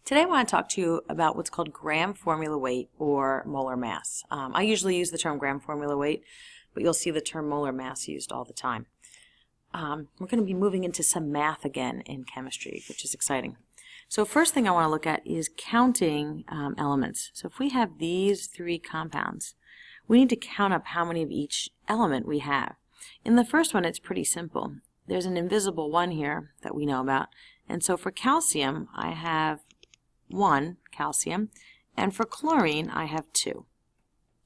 Today I want to talk to you about what's called gram formula weight or molar mass. I usually use the term gram formula weight, but you'll see the term molar mass used all the time. We're going to be moving into some math again in chemistry, which is exciting. So first thing I want to look at is counting elements. So if we have these three compounds, we need to count up how many of each element we have. In the first one, it's pretty simple. There's an invisible one here that we know about. And so for calcium, I have 1 calcium, and for chlorine, I have 2.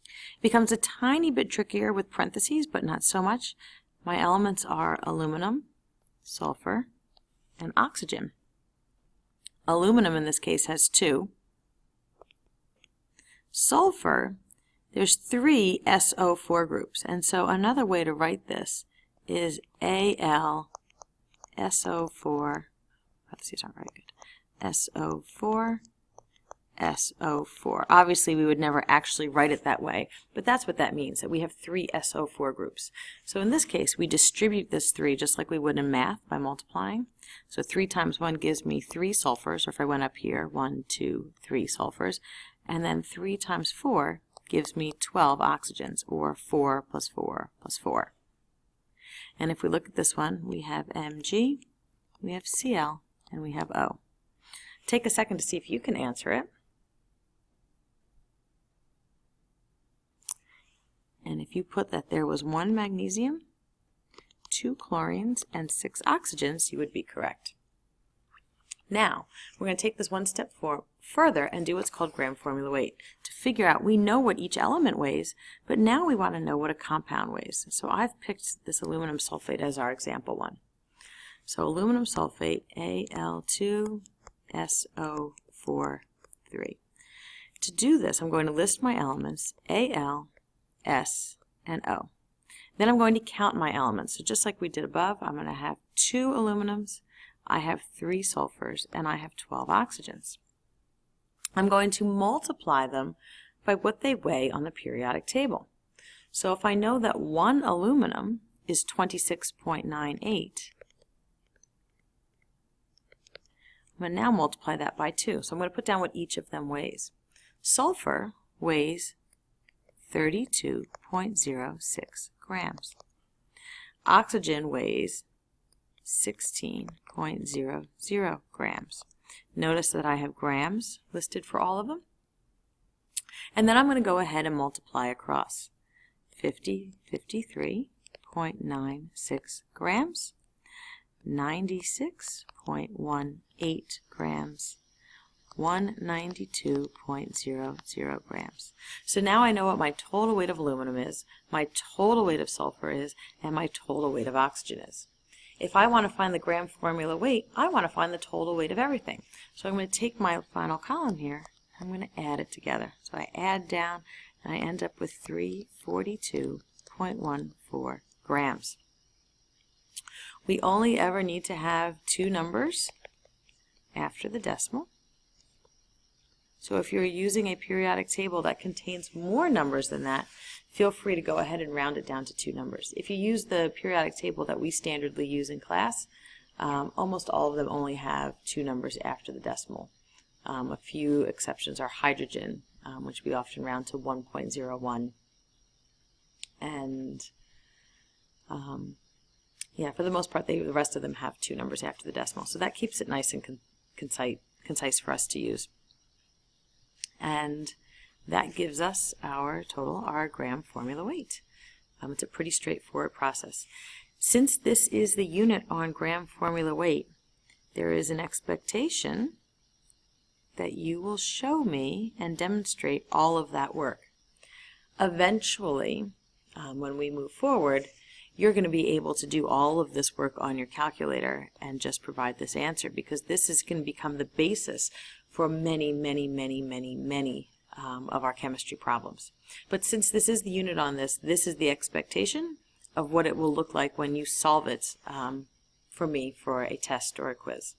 It becomes a tiny bit trickier with parentheses, but not so much. My elements are aluminum, sulfur, and oxygen. Aluminum in this case has 2. Sulfur, there's 3 SO4 groups, and so another way to write this is AlSO4, parentheses aren't very good, SO4, SO4. Obviously we would never actually write it that way, but that's what that means, that we have 3 SO4 groups. So in this case we distribute this 3 just like we would in math by multiplying. So 3 times 1 gives me 3 sulfurs, or if I went up here, 1, 2, 3 sulfurs, and then 3 times 4 gives me 12 oxygens, or 4 plus 4 plus 4. And if we look at this one, we have Mg, we have Cl, and we have O. Take a second to see if you can answer it. And if you put that there was 1 magnesium, 2 chlorines, and 6 oxygens, you would be correct. Now, we're going to take this one step further and do what's called gram formula weight. To figure out, we know what each element weighs, but now we want to know what a compound weighs. So I've picked this aluminum sulfate as our example one. So aluminum sulfate, Al2SO4 3. To do this, I'm going to list my elements, Al, S, and O. Then I'm going to count my elements. So just like we did above, I'm going to have 2 aluminums, I have 3 sulfurs, and I have 12 oxygens. I'm going to multiply them by what they weigh on the periodic table. So if I know that 1 aluminum is 26.98, I'm going to now multiply that by 2. So I'm going to put down what each of them weighs. Sulfur weighs 32.06 grams. Oxygen weighs 16.00 grams. Notice that I have grams listed for all of them. And then I'm going to go ahead and multiply across. 53.96 grams, 96.18 grams, 192.00 grams. So now I know what my total weight of aluminum is, my total weight of sulfur is, and my total weight of oxygen is. If I want to find the gram formula weight, I want to find the total weight of everything. So I'm going to take my final column here, I'm going to add it together. So I add down, and I end up with 342.14 grams. We only ever need to have 2 numbers after the decimal. So if you're using a periodic table that contains more numbers than that, feel free to go ahead and round it down to 2 numbers. If you use the periodic table that we standardly use in class, almost all of them only have 2 numbers after the decimal. A few exceptions are hydrogen, which we often round to 1.01. And yeah, for the most part, the rest of them have 2 numbers after the decimal. So that keeps it nice and concise for us to use. And that gives us our total, our gram formula weight. It's a pretty straightforward process. Since this is the unit on gram formula weight, there is an expectation that you will show me and demonstrate all of that work. Eventually, when we move forward, you're going to be able to do all of this work on your calculator and just provide this answer, because this is going to become the basis for many of our chemistry problems. But since this is the unit on this is the expectation of what it will look like when you solve it for me for a test or a quiz.